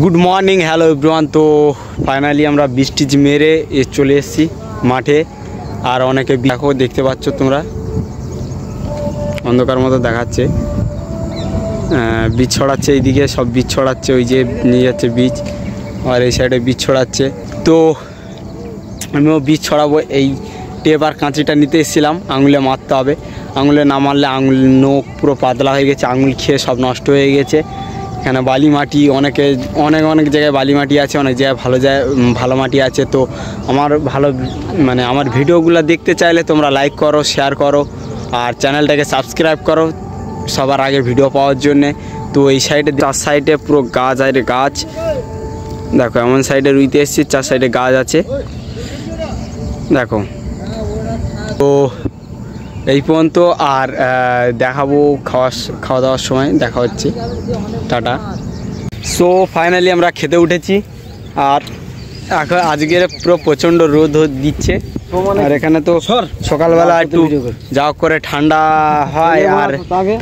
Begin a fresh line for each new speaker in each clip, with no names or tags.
Good morning, hello everyone. তো finally আমরা বৃষ্টি মেরে চলে এসেছি মাঠে। আর অনেকে দেখো, দেখতে পাচ্ছ তোমরা, অন্ধকার মতো দেখাচ্ছে। বীজ ছড়াচ্ছে, এইদিকে সব বীজ ছড়াচ্ছে, ওই যে নিয়ে যাচ্ছে বীজ, আর এই সাইডে বীজ ছড়াচ্ছে। তো আমিও বীজ ছড়াবো। এই টেপ আর কাঁচিটা নিতে এসেছিলাম, আঙুলে মারতে হবে। আঙুলে না মারলে আঙুল নখ পুরো পাতলা হয়ে গেছে, আঙুল খেয়ে সব নষ্ট হয়ে গেছে। এখানে বালি মাটি, অনেক জায়গায় বালি মাটি আছে, অনেক জায়গায় ভালো মাটি আছে। তো আমার ভিডিওগুলো দেখতে চাইলে তোমরা লাইক করো, শেয়ার করো, আর চ্যানেলটাকে সাবস্ক্রাইব করো সবার আগে ভিডিও পাওয়ার জন্যে। তো এই সাইডে, চার সাইডে পুরো গাছ আর গাছ দেখো, এমন সাইডে রুইতে এসেছি, চার সাইডে গাছ আছে দেখো। তো এই পর্যন্ত, আর দেখাবো খাওয়া দাওয়ার সময় দেখা হচ্ছে। টাটা। সো ফাইনালি আমরা খেতে উঠেছি, আর এখন আজকের পুরো প্রচণ্ড রোদ দিচ্ছে। আর এখানে তো সকালবেলা একটু যা করে ঠান্ডা হয়, আর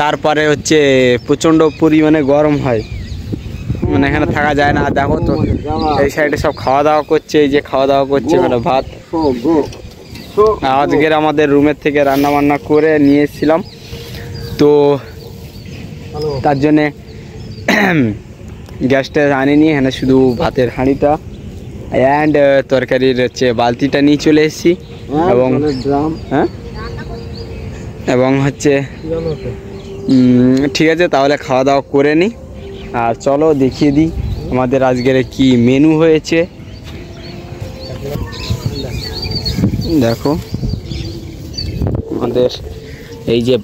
তারপরে হচ্ছে প্রচণ্ড পরিমাণে গরম হয়, মানে এখানে থাকা যায় না। দেখো তো এই সাইডে সব খাওয়া দাওয়া করছে, এই যে খাওয়া দাওয়া করছে, মানে ভাত। আজকের আমাদের রুমের থেকে রান্না বান্না করে নিয়ে এসেছিলাম, তো তার জন্যে গ্যাসটা আনিনি। এখানে শুধু ভাতের হাঁড়িটা অ্যান্ড তরকারির হচ্ছে বালতিটা নিয়ে চলে এসেছি, এবং হচ্ছে ঠিক আছে, তাহলে খাওয়া দাওয়া করে নিই। আর চলো দেখিয়ে দিই আমাদের আজকের কি মেনু হয়েছে। দেখো আমাদের এই যে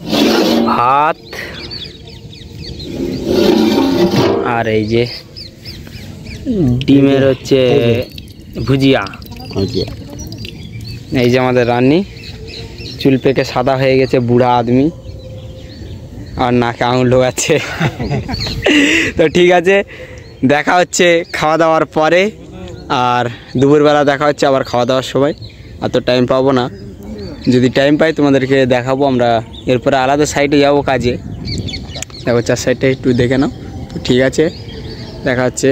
ভাত, আর এই যে ডিমের হচ্ছে ভুজিয়া। এই যে আমাদের রান্নি, চুল পেকে সাদা হয়ে গেছে, বুড়া আদমি, আর নাকে আঙুল ঢোকাচ্ছে। তো ঠিক আছে, দেখা হচ্ছে খাওয়া দাওয়ার পরে, আর দুপুরবেলা দেখা হচ্ছে আবার খাওয়া দাওয়ার সময়। এত টাইম পাবো না, যদি টাইম পাই তোমাদেরকে দেখাবো। আমরা এরপরে আলাদা সাইডে যাবো কাজে, দেখো চার সাইডটা একটু দেখে নাও। তো ঠিক আছে, দেখা হচ্ছে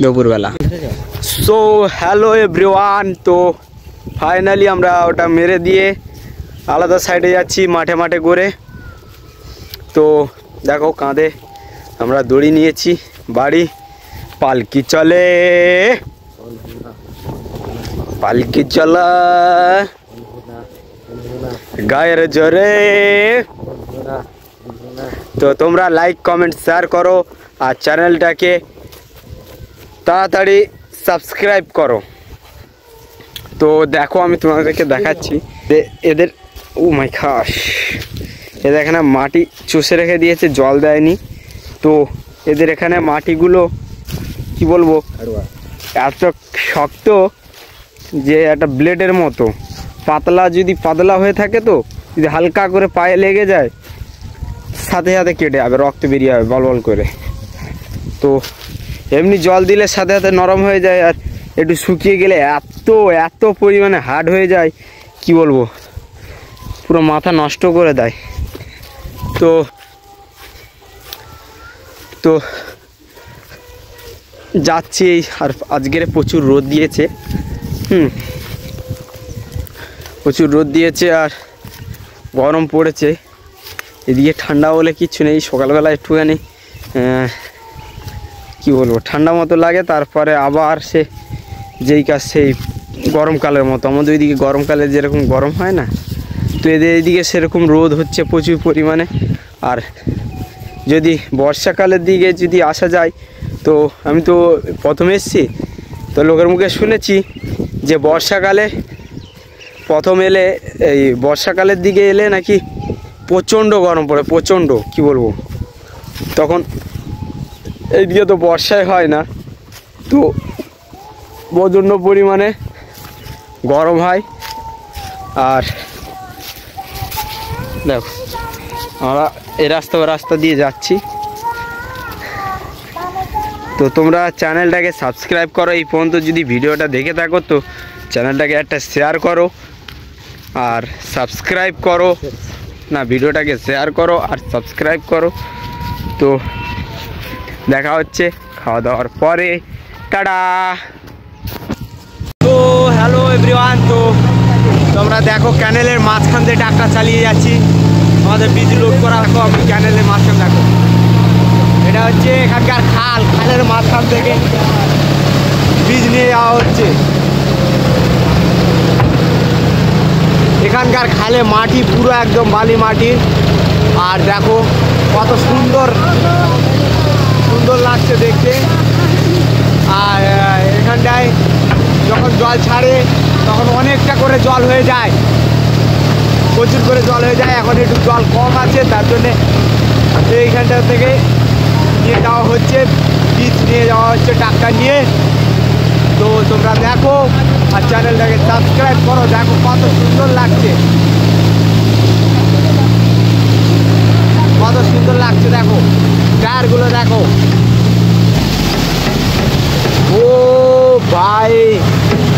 দুপুরবেলা। সো হ্যালো এভরিওয়ান, তো ফাইনালি আমরা ওটা মেরে দিয়ে আলাদা সাইডে যাচ্ছি মাঠে করে। তো দেখো কাঁধে আমরা দড়ি নিয়েছি, বাড়ি পালকি চলে, পালকি চলা গায়ের জোরে। তো তোমরা লাইক কমেন্ট শেয়ার করো, আর চ্যানেলটাকে তাড়াতাড়ি সাবস্ক্রাইব করো। তো দেখো আমি তোমাদেরকে দেখাচ্ছি এদের, ও মাই গড, এদের এখানে মাটি চষে রেখে দিয়েছে, জল দেয়নি। তো এদের এখানে মাটিগুলো কি বলবো, এত শক্ত যে একটা ব্লেডের মতো পাতলা, যদি পাতলা হয়ে থাকে তো যদি হালকা করে পায়ে লেগে যায় সাথে সাথে কেটে যাবে, রক্ত বেরিয়ে যাবে বল করে। তো এমনি জল দিলে সাথে সাথে নরম হয়ে যায়, আর একটু শুকিয়ে গেলে এত পরিমাণে হার্ড হয়ে যায়, কি বলবো, পুরো মাথা নষ্ট করে দেয়। তো যাচ্ছি, আর আজকের প্রচুর রোদ দিয়েছে, প্রচুর রোদ দিয়েছে, আর গরম পড়েছে। এদিকে ঠান্ডা বলে কিচ্ছু নেই, সকালবেলা একটুখানি কি বলবো ঠান্ডা মতো লাগে, তারপরে আবার যেই কাজ সেই গরমকালের মতো। আমাদের ওইদিকে গরমকালে যেরকম গরম হয় না, তো এদের এইদিকে সেরকম রোদ হচ্ছে প্রচুর পরিমাণে। আর যদি বর্ষাকালের দিকে যদি আসা যায়, তো আমি তো প্রথমে এসেছি, তো লোকের মুখে শুনেছি যে বর্ষাকালের দিকে এলে নাকি প্রচণ্ড গরম পড়ে, প্রচণ্ড কি বলবো। তখন এইদিকে তো বর্ষায় হয় না, তো প্রচণ্ড পরিমাণে গরম হয়। আর দেখো আমরা এই রাস্তা দিয়ে যাচ্ছি। তো তোমরা চ্যানেলটাকে সাবস্ক্রাইব করো, এই পর্যন্ত যদি ভিডিওটা দেখে থাকো তো চ্যানেলটাকে একটা শেয়ার করো, আর সাবস্ক্রাইব করো না, ভিডিওটাকে শেয়ার করো আর সাবস্ক্রাইব করো। তো দেখা হচ্ছে খাওয়া দাওয়ার পরে। টাটা। তো হ্যালো এভরিওয়ান, তো তোমরা দেখো ক্যানেলের মাঝখান দিয়ে ট্রাক্টর চালিয়ে যাচ্ছি, আমাদের বীজ লোড করা। দেখো আমি ক্যানেলের মাঝখান, দেখো এটা হচ্ছে এখানকার খালের মাঝখান থেকে বীজ নিয়ে যাওয়া হচ্ছে। এখানকার খালে মাটি পুরো একদম বালি মাটি, আর দেখো কত সুন্দর সুন্দর লাগছে দেখতে। আর এখানটায় যখন জল ছাড়ে তখন অনেকটা করে জল হয়ে যায়, প্রচুর করে জল হয়ে যায়। এখন একটু জল কম আছে, তার জন্যে এইখানটা থেকে নিয়ে যাওয়া হচ্ছে, বীজ নিয়ে যাওয়া হচ্ছে ট্রাক্টর নিয়ে। তো তোমরা দেখো আর চ্যানেলটাকে সাবস্ক্রাইব করো, দেখো কত সুন্দর লাগছে, কত সুন্দর লাগছে। দেখো টায়ারগুলো দেখো, ও ভাই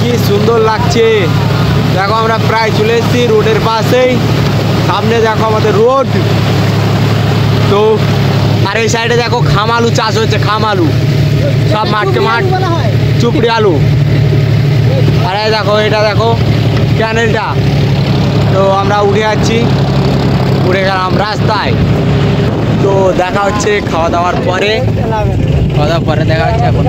কি সুন্দর লাগছে। দেখো আমরা প্রায় চলে এসেছি রোডের পাশেই, সামনে দেখো আমাদের রোড। তো আর এই সাইডে দেখো খামালু চাষ হচ্ছে, খামালু সব মাঠকে মাঠ, চুপড়ি আলু। আর এই দেখো এটা দেখো ক্যানেলটা। তো আমরা উঠে যাচ্ছি, উঠে গেলাম রাস্তায়। তো দেখা হচ্ছে খাওয়া দাওয়ার পরে, খাওয়া দাওয়ার পরে দেখা হচ্ছে এখন।